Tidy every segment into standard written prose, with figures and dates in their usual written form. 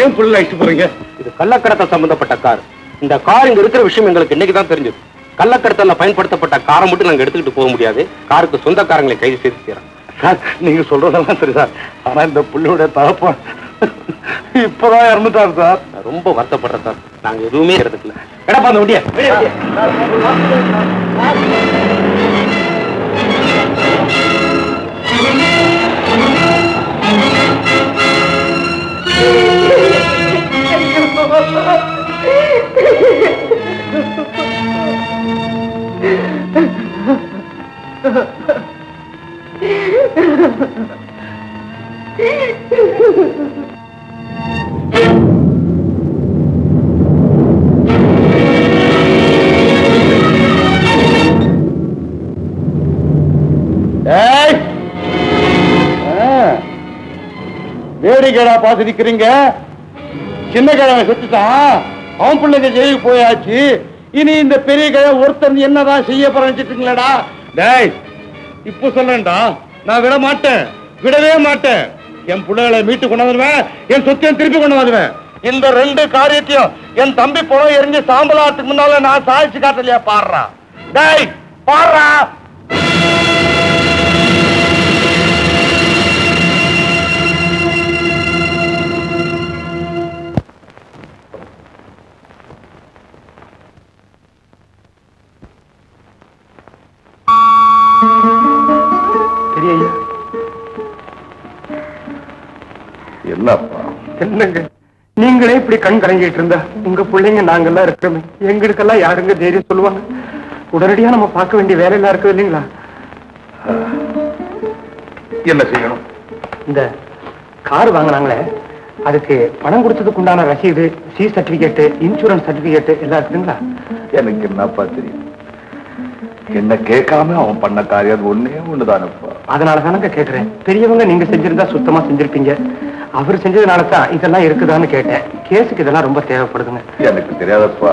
ஏன் புள்ள அடிச்சு போறீங்க? இது கள்ளக்கடத்தல் சம்பந்தப்பட்ட கார். இந்த கார் இங்க இருக்கிற விஷயம் எங்களுக்கு இன்னைக்கு தான் தெரிஞ்சது. கள்ளக்கடத்தல பயன்படுத்தப்பட்ட காரை மட்டும் நாங்க எடுத்துக்கிட்டு போக முடியாது. காருக்கு சொந்தக்காரங்களை கைது செய்து தீரோம். சார், நீங்க சொல்றதெல்லாம் சரி சார். ஆனா இந்த புள்ளியோட தகப்பன் இப்பதான் இறந்துட்டார் சார். ரொம்ப வருத்தப்படுறேன் சார். நாங்க எதுவுமே எடுத்துக்கல. எடப்பா அந்த வண்டிய வேடிக்கைடா பார்த்து நிக்கிறீங்க. சின்ன கிழமை செத்துட்டான், அவன் பிள்ளைங்க ஜெயிலுக்கு போயாச்சு. இனி இந்த பெரிய கிழமை ஒருத்தர் என்னதான் செய்ய போறேன்னுங்களா? டேய், இப்ப சொல்லேன்டா, நான் விட மாட்டேன், விடவே மாட்டேன். என் பிள்ளைகளை மீட்டு கொண்டு வந்துடுவேன், என் சொத்தையும் திருப்பி கொண்டு வந்துடுவேன். இந்த ரெண்டு காரியத்தையும் என் தம்பி புலம் எரிஞ்சு சாம்பலாத்துக்கு முன்னால நான் சாதிச்சு காட்டலையா? பாடுறா டேய், பாடுறா. என்னப்பா? என்னங்க நீங்களே இப்படி கண் கலங்கிட்டு இருந்தா உங்க பிள்ளைங்க நாங்கெல்லாம் இருக்கிறோமே, எங்களுக்கெல்லாம் யாருங்க தைரியம் சொல்லுவாங்க? உடனடியா நம்ம பார்க்க வேண்டிய வேலையெல்லாம் இருக்குது இல்லைங்களா? என்ன செய்யணும்? இந்த கார் வாங்கினாங்களே, அதுக்கு பணம் கொடுத்ததுக்கு உண்டான ரசீது, சி சர்டிபிகேட், இன்சூரன்ஸ் சர்டிபிகேட் எல்லாம் இருக்குங்களா? எனக்கு என்னப்பா தெரியும்? என்ன கேட்காம அவன் பண்ண காரியம் ஒன்னே ஒண்ணுதானப்பா. அதனாலதானங்க கேட்கிறேன். பெரியவங்க நீங்க செஞ்சிருந்தா சுத்தமா செஞ்சிருப்பீங்க. அவர் செஞ்சதுனாலதான் இதெல்லாம் இருக்குதான்னு கேட்டேன். கேஸுக்கு இதெல்லாம் ரொம்ப தேவைப்படுதுங்க. எனக்கு தெரியாதப்பா,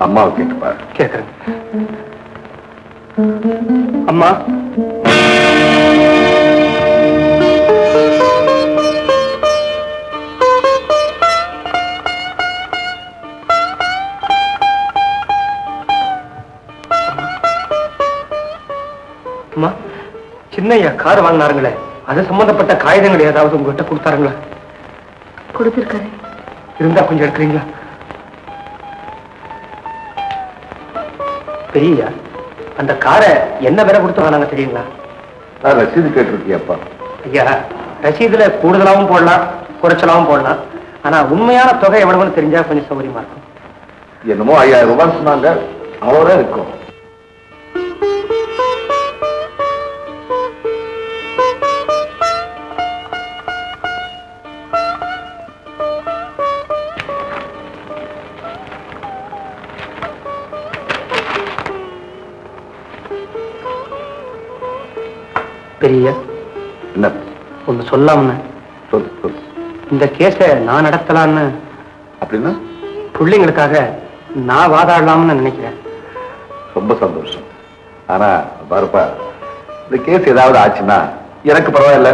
அம்மாவை கேட்டுப்பா. கேட்கிறேன். அம்மா, அம்மா, சின்னையா கார் வாங்கினாருங்களே, அது சம்பந்தப்பட்ட காகிதங்கள் ஏதாவது உங்ககிட்ட கொடுத்தாருங்களா? கொடுத்திருக்காரு. இருந்தா கொஞ்சம் எடுக்கிறீங்களா? பெரியா, அந்த காரை என்ன விலை கொடுத்து வாங்க தெரியுங்களா? நான் ரசீது கேட்டிருக்கியப்பா. ஐயா, ரசீதுல கூடுதலாவும் போடலாம், குறைச்சலாவும் போடலாம். ஆனா உண்மையான தொகை எவ்வளவுன்னு தெரிஞ்சா கொஞ்சம் சௌகரியமா இருக்கும். என்னமோ 5000 ரூபாய் சொன்னாங்க, அவ்வளவுதான் இருக்கும். பெரிய என்ன ஒண்ணு சொல்லாம, சொல்லு சொல்லு. இந்த கேஸ நான் நடத்தலான்னு, அப்படின்னா பிள்ளைங்களுக்காக நான் வாதாடலாம்னு நினைக்கிறேன். ரொம்ப சந்தோஷம். ஆனா பாருப்பா, இந்த கேஸ் ஏதாவது ஆச்சுன்னா எனக்கு பரவாயில்ல,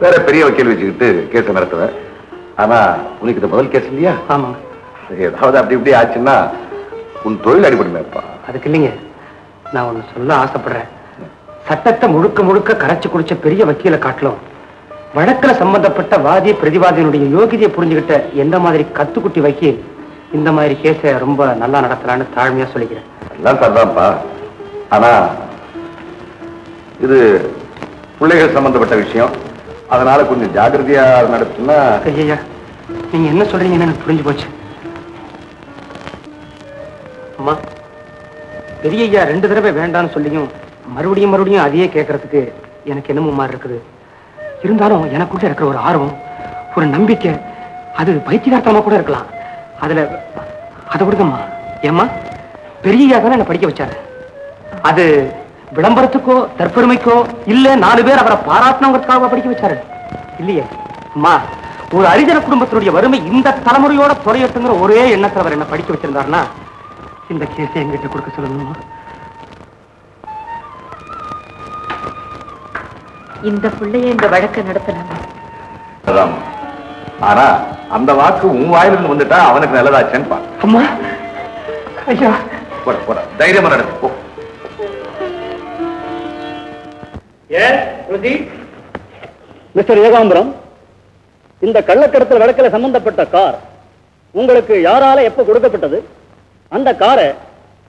வேற பெரிய வக்கீல் வச்சுக்கிட்டு கேஸ் நடத்துவேன். ஆனா உனக்கு இது முதல் கேஸ் இல்லையா? ஆமாங்க. ஏதாவது அப்படி இப்படி ஆச்சுன்னா உன் தொழில் அடிபடுமேப்பா. அதுக்கு இல்லைங்க, நான் ஒண்ணு சொல்ல ஆசைப்படுறேன். சட்டத்தை முழுக்க முழுக்க கரைச்சு குடிச்ச பெரிய வக்கீல காட்டிலும் வழக்குல சம்பந்தப்பட்ட வாதி பிரதிவாதியினுடைய யோகிதையை புரிஞ்சுக்கிட்ட எந்த மாதிரி கத்துக்குட்டி வக்கீல் இந்த மாதிரி கேஸ ரொம்ப நல்லா நடத்தலான்னு தாழ்மையா சொல்லிக்கிறேன். எல்லாம் சரிதான்ப்பா. ஆனா இது பிள்ளைகள் சம்பந்தப்பட்ட விஷயம், அதனால கொஞ்சம் ஜாக்கிரதையா நடத்துனா. ஐயா, நீங்க என்ன சொல்றீங்கன்னு எனக்கு புரிஞ்சு போச்சு. அம்மா, பெரிய ஐயா 2 தடவை வேண்டான்னு சொல்லியும் மறுபடியும் மறுபடியும் அதையே கேட்கறதுக்கு எனக்கு என்னமோ மாதிரி இருக்குது. இருந்தாலும் எனக்குள்ள இருக்கிற ஒரு ஆர்வம், ஒரு நம்பிக்கை, அது பைத்தியகார்த்தமா கூட இருக்கலாம். அதுல அதை விடுங்கம்மா. ஏம்மா, பெரிய தானே என்ன படிக்க வச்சாரு. அது விளம்பரத்துக்கோ தற்பெருமைக்கோ இல்ல 4 பேர் அவரை பாராட்டணுங்கிறதுக்காக படிக்க வச்சாரு இல்லையே. அம்மா, ஒரு அரிஜன குடும்பத்தினுடைய வறுமை இந்த தலைமுறையோட தொலையட்டுங்கிற ஒரே எண்ணத்தை அவர் என்ன படிக்க வச்சிருந்தாருன்னா இந்த கேஸை எங்கிட்ட கொடுக்க சொல்லணுமா? இந்த பிள்ளைய இந்த வழக்கை நடத்தினாங்க. ஆனா அந்த வாக்கு உன் வாயிலிருந்து வந்துட்டா அவனுக்கு நல்லதாச்சேன்னு பா. அம்மா ஐயா போட போட தைரியமா நடந்து போ. மிஸ்டர் ஏகாம்பரம், இந்த கள்ளக்கடத்தல் வழக்கில் சம்பந்தப்பட்ட கார் உங்களுக்கு யாரால எப்ப கொடுக்கப்பட்டது? அந்த காரை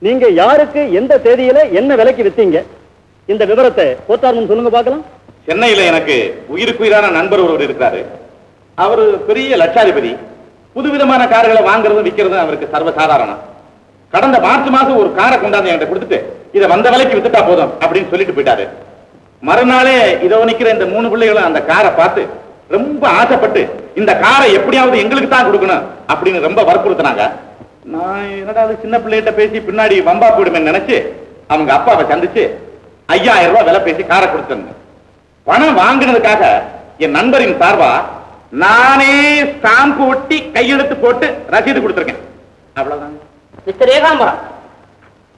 நீங்க யாருக்கு எந்த தேதியில என்ன விலைக்கு வித்தீங்க? இந்த விவரத்தை கோட்டார் முன் சொல்லுங்க பார்க்கலாம். சென்னையில எனக்கு உயிருக்குயிரான நண்பர் ஒருவர் இருக்கிறாரு. அவரு பெரிய லட்சாதிபதி. புதுவிதமான கார்களை வாங்குறதும் விற்கிறதும் அவருக்கு சர்வசாதாரணம். கடந்த மார்ச் மாசம் ஒரு காரை கொண்டாந்து என்கிட்ட கொடுத்துட்டு இதை வந்த விலைக்கு வித்துட்டா போதும் அப்படின்னு சொல்லிட்டு போயிட்டாரு. மறுநாளே இதோ நிக்கிற இந்த 3 பிள்ளைகளும் அந்த காரை பார்த்து ரொம்ப ஆசைப்பட்டு இந்த காரை எப்படியாவது எங்களுக்கு தான் கொடுக்கணும் அப்படின்னு ரொம்ப வற்புறுத்தினாங்க. நான் என்னடா சின்ன பிள்ளைகிட்ட பேசி பின்னாடி வம்பா போயிடுமே நினைச்சு அவங்க அப்பாவை சந்திச்சு 5000 ரூபாய் விலை பேசி காரை கொடுத்துருங்க. பணம் வாங்கினதுக்காக என் நண்பரின் சார்பா நானே ஸ்டாம்பு ஒட்டி கையெழுத்து போட்டு ரசீது கொடுத்துருக்கேன். அவ்வளவுதான். மிஸ்டர் ஏகாம்பரம்,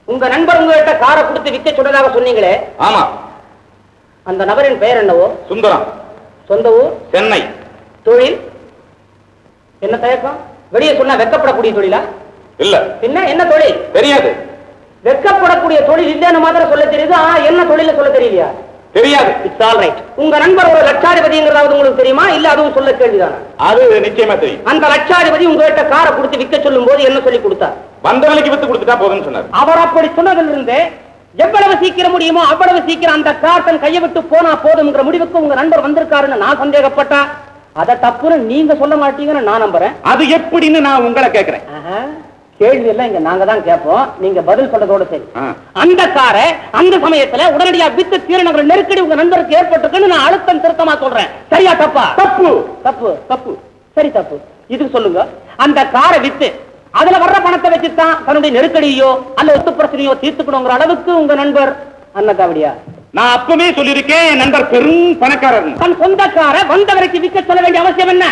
உங்க நண்பர் உங்ககிட்ட காரை கொடுத்து விற்க சொன்னதாக சொன்னீங்களே? ஆமா. அந்த நபரின் பெயர் என்னவோ? சுந்தரம். சொந்த ஊர்? சென்னை. தொழில் என்ன தயக்கம்? வெளியே சொன்னா வெக்கப்படக்கூடிய தொழிலா? இல்ல. பின்ன என்ன தொழில்? தெரியாது. வெக்கப்படக்கூடிய தொழில் இல்லைன்னு மாத்திரம் சொல்ல தெரியுது, என்ன தொழில சொல்ல தெரியலையா? தெரியாது. It's all right. உங்க நண்பர் ஒரு லட்சாதிபதிங்கிறதாவது உங்களுக்கு தெரியுமா? இல்ல அதுவும் சொல்ல கேள்விதானா? அது நிச்சயமா தெரியும். அந்த லட்சாதிபதி உங்ககிட்ட காரை கொடுத்து விற்க சொல்லும் போது என்ன சொல்லி கொடுத்தார்? வந்த விலைக்கு வித்து கொடுத்துட்டா போதும்னு சொன்னார். அவர் அப்படி சொன்னதிலிருந்து எவ்வளவு சீக்கிரம் முடியுமோ அவ்வளவு சீக்கிரம் அந்த கார் தன் கையை விட்டு போனா போதும்ங்கிற முடிவுக்கு உங்க நண்பர் வந்திருக்காருன்னு நான் சந்தேகப்பட்டா அதை தப்புன்னு நீங்க சொல்ல மாட்டீங்கன்னு நான் நம்புறேன். அது எப்படின்னு நான் உங்களை கேட்கிறேன். கேள்வி எல்லாம் இங்க நாங்க தான் கேட்போம், நீங்க பதில் சொல்றதோட சரி. அந்த காரை அந்த சமயத்துல உடனடியா வித்து தீரணுங்கிற நெருக்கடி உங்க நண்பருக்கு ஏற்பட்டிருக்குன்னு நான் அழுத்தம் திருத்தமா சொல்றேன். சரியா தப்பா? தப்பு தப்பு தப்பு. சரி தப்பு. இது சொல்லுங்க, அந்த காரை வித்து அதுல வர்ற பணத்தை வச்சுதான் தன்னுடைய நெருக்கடியோ அல்ல ஒத்து பிரச்சனையோ தீர்த்துக்கணுங்கிற அளவுக்கு உங்க நண்பர் அன்னதாவடியா? நான் அப்பவே சொல்லியிருக்கேன், என் நண்பர் பெரும் பணக்காரர். தன் சொந்தக்கார வந்த வரைக்கும் விற்க சொல்ல வேண்டிய அவசியம் என்ன?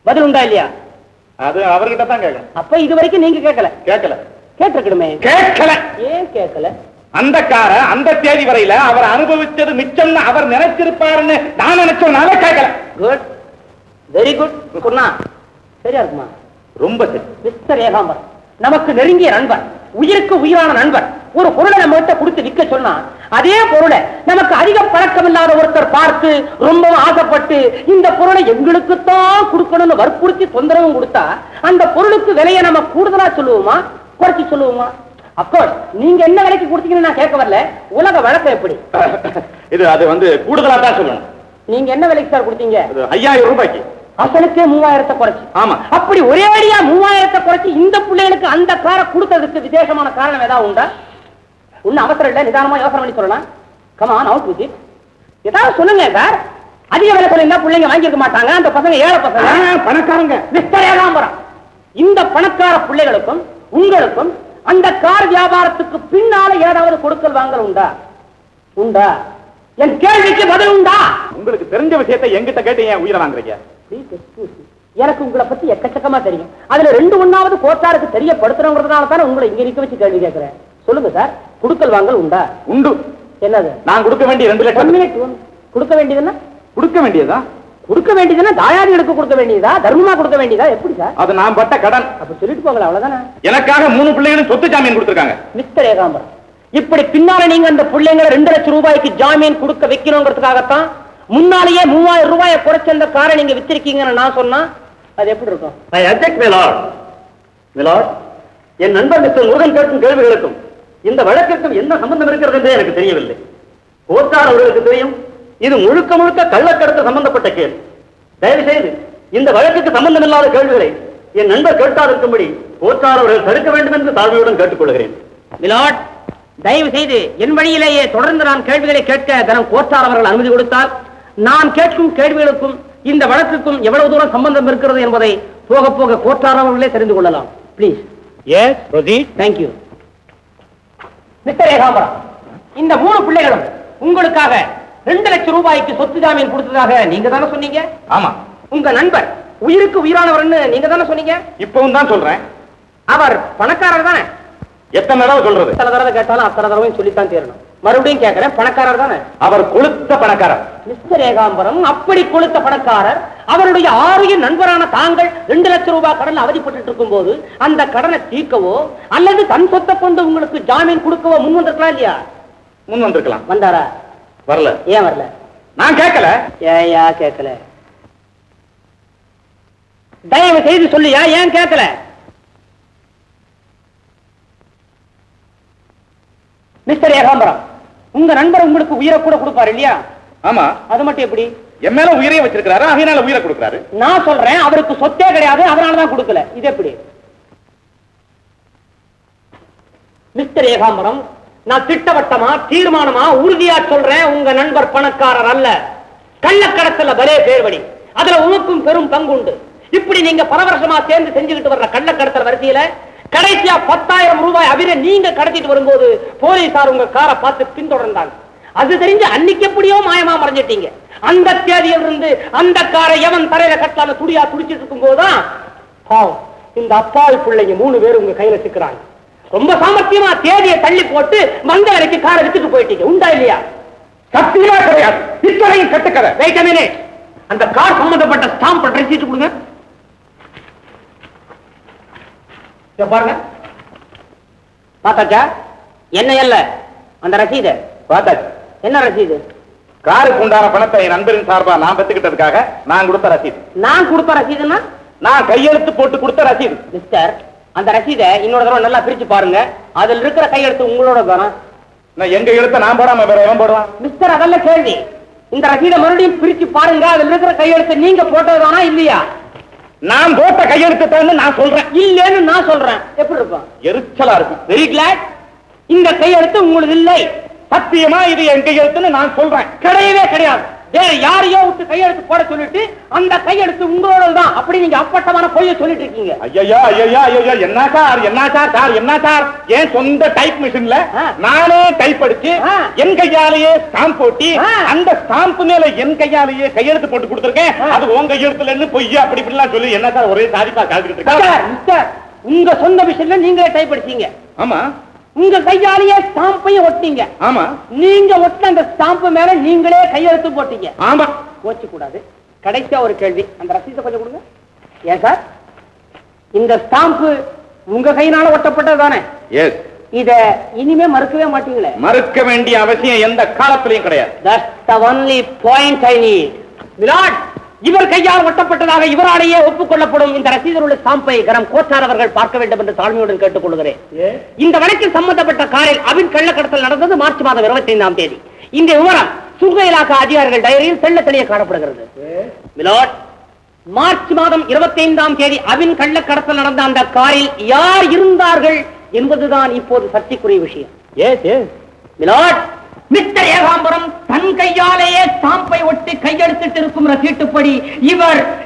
பதில் உண்டா இல்லையா? அது அவர்கிட்ட தான் கேட்கணும். அப்ப இது வரைக்கும் நீங்க கேட்கல? கேட்கல. கேட்டிருக்கணுமே. கேட்கல. ஏன் கேட்கல? அந்த கார அந்த தேதி வரையில அவர் அனுபவிச்சது மிச்சம்னு அவர் நினைச்சிருப்பாருன்னு நான் நினைச்சதுனால கேட்கல. Good, very good. சொன்னா சரியா இருக்குமா? ரொம்ப சரி. மிஸ்டர் ஏகாம்பரம், நமக்கு நெருங்கிய நண்பர், உயிருக்கு உயிரான நண்பர் ஒரு பொருளை நம்ம கிட்ட கொடுத்து விற்க சொன்னா அதே பொருளை நமக்கு அதிக பழக்கம் இல்லாத ஒருத்தர் பார்த்து ரொம்பவும் ஆசைப்பட்டு இந்த பொருளை எங்களுக்குத்தான் கொடுக்கணும்னு வற்புறுத்தி தொந்தரவும் கொடுத்தா அந்த பொருளுக்கு விலையை நம்ம கூடுதலா சொல்லுவோமா குறைச்சி சொல்லுவோமா? அப்கோர்ஸ் நீங்க என்ன விலைக்கு கொடுத்தீங்கன்னு நான் கேட்க வரல, உலக வழக்கம் எப்படி? இது அது கூடுதலா தான் சொல்லணும். நீங்க என்ன விலைக்கு சார் கொடுத்தீங்க? 5000 ரூபாய்க்கு. அசலுக்கே 3000 குறைச்சு. ஆமா. அப்படி ஒரே அடியா 3000 குறைச்சு இந்த பிள்ளைகளுக்கு அந்த காரை கொடுத்ததுக்கு விசேஷமான காரணம் ஏதாவது உண்டா? ஒன்னும் அவசரம் இல்ல, நிதானமா யோசனை பண்ணி சொல்லலாம். Come on out with it. ஏதாவது சொல்லுங்க சார். அதிக விலை சொல்லிருந்தா பிள்ளைங்க வாங்கியிருக்க மாட்டாங்க. அந்த பசங்க ஏழை பசங்க, பணக்காரங்க. மிஸ்டர் ஏகாம்பரம், இந்த பணக்கார பிள்ளைகளுக்கும் உங்களுக்கும் அந்த கார் வியாபாரத்துக்கு பின்னால ஏதாவது கொடுக்கல் வாங்கல் உண்டா? உண்டா? என் கேள்விக்கு பதில் உண்டா? உங்களுக்கு தெரிஞ்ச விஷயத்தை எங்கிட்ட கேட்டு ஏன் உயிரை வாங்குறீங்க? எனக்கு உங்களை பத்தி எக்கச்சக்கமா தெரியும். அதுல 2-1 கோட்டாருக்கு தெரியப்படுத்துறோங்கிறதுனால தானே உங்களை இங்க நிக்க வச்சு கேள்வி கேட்கிறேன். சொல்லுங்க சார், குடுக்கல் வாங்கல் உண்டா? உண்டு. என்னது? நான் கொடுக்க வேண்டிய 2 லட்சம். கொடுக்க வேண்டியதுன்னா கொடுக்க வேண்டியதா? கொடுக்க வேண்டியதுன்னா தாயாதிகளுக்கு கொடுக்க வேண்டியதா தர்மமா கொடுக்க வேண்டியதா எப்படி சார்? அது நான் பட்ட கடன். அப்ப சொல்லிட்டு போங்களா, அவ்வளவுதானே. எனக்காக 3 பிள்ளைகளும் சொத்து ஜாமீன் கொடுத்திருக்காங்க. மிஸ்டர் ஏகாம்பரம், இப்படி பின்னால நீங்க அந்த பிள்ளைங்களை 2 லட்சம் ரூபாய்க்கு ஜாமீன் கொடுக்க வைக்கணுங்கிறதுக்காகத்தான் முன்னாலேயே 3000 ரூபாயை குறைச்ச அந்த காரை நீங்க வித்திருக்கீங்கன்னு நான் சொன்னா அது எப்படி இருக்கும்? I object my lord. My lord, என் நண்பர் மிஸ்டர் முருகன் கேட்கும் கேள்விகளுக்கும் இந்த வழக்கிற்கும் என்ன சம்பந்தம் இருக்கிறது என்றே எனக்கு தெரியவில்லை. கோட்டார் அவர்களுக்கு தெரியும், இது முழுக்க முழுக்க கள்ளக்கடத்து சம்பந்தப்பட்ட கேள்வி. தயவு செய்து இந்த வழக்குக்கு சம்பந்தம் இல்லாத கேள்விகளை என் நண்பர் கேட்டாதிருக்கும்படி கோட்டார் அவர்கள் தடுக்க வேண்டும் என்று தாழ்மையுடன் கேட்டுக்கொள்கிறேன். மிலாட், தயவு செய்து என் வழியிலேயே தொடர்ந்து நான் கேள்விகளை கேட்க தனம் கோட்டார் அவர்கள் அனுமதி கொடுத்தால் நான் கேட்கும் கேள்விகளுக்கும் இந்த வழக்குக்கும் எவ்வளவு தூரம் சம்பந்தம் இருக்கிறது என்பதை போக போக கோட்டார் அவர்களே தெரிந்து கொள்ளலாம். Please. Yes, proceed. Thank you. Mister Ekambaram, இந்த 3 பிள்ளைகளும் உங்களுக்காக 2 லட்சம் ரூபாய்க்கு சொத்து ஜாமீன் கொடுத்ததாக நீங்க தானே சொன்னீங்க? ஆமா. உங்க நண்பர் உயிருக்கு உயிரானவர்னு நீங்க தானே சொன்னீங்க? இப்பவும் தான் சொல்றேன். அவர் பணக்காரர் தானே? எத்தனை தடவை சொல்றது? எத்தனை தடவை கேட்டாலும் அத்தனை தடவையும் சொல்லித்தான் தீரணும். மறுபடியும் கேட்கிறேன், பணக்காரர் தானே? அவர் கொளுத்த பணக்காரர். மிஸ்டர் ஏகாம்பரம், அப்படி கொளுத்த பணக்காரர் அவருடைய ஆரிய நண்பரான தாங்கள் 2 லட்சம் ரூபாய் கடனில் அவதிப்பட்டு இருக்கும் போது அந்த கடனை தீர்க்கவோ அல்லது தன் சொத்தை கொண்டு உங்களுக்கு ஜாமீன் கொடுக்கவோ முன் வந்திருக்கலாம் இல்லையா? முன் வந்திருக்கலாம். வந்தாரா? வரல. ஏன் வரல? நான் கேட்கல. ஏயா கேட்கல? தயவு செய்து சொல்லியா ஏன் கேட்கல? மிஸ்டர் ஏகாம்பரம், உங்க நண்பர் உங்களுக்கு உயிரை கூட கொடுப்பாரு இல்லையா? ஆமா. அது மட்டும் எப்படி? என் மேல உயிரையே வச்சிருக்கிறாரு, அதனால உயிரை கொடுக்கிறாரு. நான் சொல்றேன் அவருக்கு சொத்தே கிடையாது, அதனாலதான் கொடுக்கல. இது எப்படி? மிஸ்டர் ஏகாம்பரம், நான் திட்டவட்டமா தீர்மானமா உறுதியா சொல்றேன், உங்க நண்பர் பணக்காரர் அல்ல. கள்ளக்கடத்தல பலே பேர்வடி, அதுல உனக்கும் பெரும் பங்கு உண்டு. இப்படி நீங்க பரவரசமா சேர்ந்து செஞ்சுக்கிட்டு வர்ற கள்ளக்கடத்தல் வரிசையில கடைசியா 10,000 ரூபாய் அவிர நீங்க கடத்திட்டு வரும்போது போலீசார் உங்க காரை பார்த்து பின்தொடர்ந்தாங்க. அது தெரிஞ்சு அன்னைக்கு எப்படியோ மாயமா மறைஞ்சிட்டீங்க. அந்த தேதியில் இருந்து அந்த காரை எவன் தரையில கட்டால துடியா துடிச்சிட்டு இருக்கும் போதுதான் பாவம் இந்த அப்பாவி பிள்ளைங்க 3 பேர் உங்க கையில சிக்கிறாங்க. ரொம்ப சாமர்த்தியமா தேதியை தள்ளி போட்டு வந்த வரைக்கும் காரை வித்துட்டு போயிட்டீங்க. உண்டா இல்லையா? சத்தியமா கிடையாது. இத்தனையும் கட்டுக்கதை. Wait a minute. அந்த கார் சம்பந்தப்பட்ட ஸ்டாம்ப் ரெசிப்ட் கொடுங்க. பாருங்க, பார்த்தாச்சா? என்ன இல்ல அந்த ரசீது? பார்த்தாச்சு. என்ன ரசீது? காருக்கு உண்டான பணத்தை என் நண்பரின் சார்பா நான் பெற்றுக்கிட்டதுக்காக நான் கொடுத்த ரசீது. நான் கொடுத்த ரசீதுன்னா? நான் கையெழுத்து போட்டு கொடுத்த ரசீது. மிஸ்டர், அந்த ரசீதை இன்னொரு தடவை நல்லா பிரிச்சு பாருங்க. அதுல இருக்கிற கையெழுத்து உங்களோட தானா? நான் எங்க எழுத்த நான் போடாம வேற எவன் போடுவான்? மிஸ்டர், அதெல்லாம் கேள்வி. இந்த ரசீதை மறுபடியும் பிரிச்சு பாருங்க. அதுல இருக்கிற கையெழுத்து நீங்க போட்டதுதானா இல்லையா? நான் போட்ட கையெழுத்து தான் நான் சொல்றேன். இல்லன்னு நான் சொல்றேன். எப்படி இருக்கும்? எரிச்சலா இருக்கும். Very glad. இந்த கையெழுத்து உங்களுக்கு இல்லை. சத்தியமா இது என் கையெழுத்துன்னு நான் சொல்றேன். கிடையவே கிடையாது. வேற யாரையோ விட்டு கையெழுத்து போட சொல்லிட்டு அந்த கையெழுத்து உங்களோட தான் அப்படி நீங்க அப்பட்டமான பொய்ய சொல்லிட்டு இருக்கீங்க. ஐயா ஐயா ஐயா, என்ன சார் என்ன சார் ஏன் சொந்த டைப் மிஷின்ல நானே டைப் அடிச்சு என் கையாலேயே ஸ்டாம்ப் போட்டி அந்த ஸ்டாம்ப் மேல என் கையாலேயே கையெழுத்து போட்டு கொடுத்திருக்கேன். அது உங்க கையெழுத்துல பொய்யா அப்படி இப்படிலாம் சொல்லி என்ன சார் ஒரே சாதிப்பா காத்துக்கிட்டு இருக்க? உங்க சொந்த மிஷின்ல நீங்களே டைப் அடிச்சீங்க. ஆமா. உங்க கையாலேயே ஸ்டாம்பையும் ஒட்டிங்க. ஆமா. நீங்க ஒட்டின அந்த ஸ்டாம்ப் மேல நீங்களே கையெழுத்து போட்டீங்க. ஆமா. கோச்சு கூடாது. கடைசியா ஒரு கேள்வி, அந்த ரசீதை கொஞ்சம் கொடுங்க. ஏன் சார், இந்த ஸ்டாம்ப் உங்க கையினால ஒட்டப்பட்டது தானே? எஸ். இத இனிமே மறுக்கவே மாட்டீங்களே? மறுக்க வேண்டிய அவசியம் எந்த காலத்திலையும் கிடையாது. That's the only point I need. Virat, இவர் கையால் ஒட்டப்பட்டதாக இவராலேயே ஒப்புக்கொள்ளப்படும் இந்த ரசீதில் உள்ள ஸ்டாம்பை கரம் கோச்சார் அவர்கள் பார்க்க வேண்டும் என்று தாழ்மையுடன் கேட்டுக் கொள்கிறேன். இந்த வழக்கில் சம்பந்தப்பட்ட காரில் அவின் கள்ளக்கடத்தல் நடந்தது மார்ச் மாதம் 25ஆம் தேதி. இந்த விவரம் சுங்க இலாகா அதிகாரிகள் டைரியில் தெள்ள தெளிய காணப்படுகிறது. மிலாட், மார்ச் மாதம் 25ஆம் தேதி அவின் கள்ளக்கடத்தல் நடந்த அந்த காரில் யார் இருந்தார்கள் என்பதுதான் இப்போது சர்ச்சைக்குரிய விஷயம். மிலாட், மிஸ்டர் ஏகாம்பரம் தன் கையாலேயே ஸ்டாம்பை ஒட்டி கையெழுத்திட்டு இருக்கும் ரசீட்டுப்படி இவர்